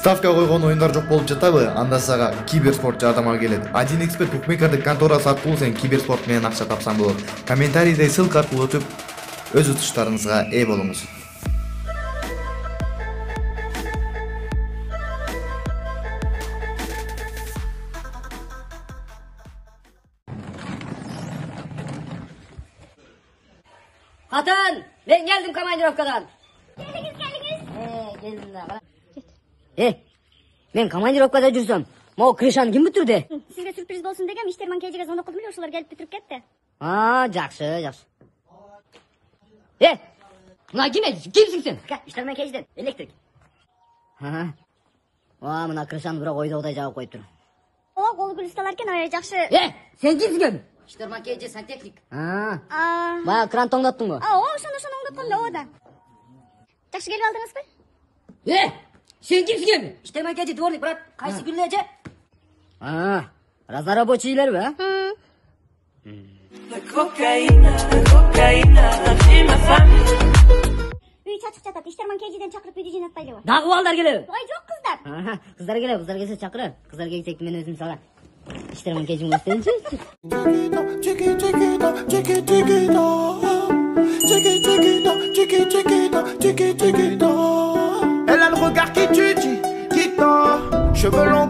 Ставка койгон оюндар жок болуп жатабы? Анда сага киберспорт жардамга келет. 1xbet букмекердик конторасы аркылуу сен киберспорт менен акча тапсаң болот. Комментарийде ссылка аркылуу өтүп, өз утуштарыңызга ээ болуңуз. Hatun, ben geldim komandirovkadan. Geldiniz. Geldim daha. Men komandirovkada jursam, mau Krishani kim bitirdi? Sizge sürpriz bolsun degem, işterman kejige звонок кылдым эле, ошолор келип бүтүрүп кетти. Жакшы. Мына кимсиң сен? İşterman kejиден, электрик. Мына Кришан бирок ойдогудай жаап коюптур. О, колу гүл усталар экен, аябай жакшы. Сен кимсиң? İştirman keyci santехник. Баягы кран тоңдоттуңбу? Ошону оңдоткон да, оода. Жакшы келип алдыңызбы? Сен кимсиң? İştirman keyci дворник, брат. Кайсы күнү эже? Разнорабочий элерби, Үй чачып жатат, işтерman kejиден чакырып үйдү жыйнатпайлыбы? Дагы балдар келеби? Ой, жок кыздар. Кыздар келеби, кыздар келсе чакыр. Кыздар келсек мен өзүм сага işтерman kejим gösterинчи. Elle a le regard qui tue, qui tord. Cheveux longs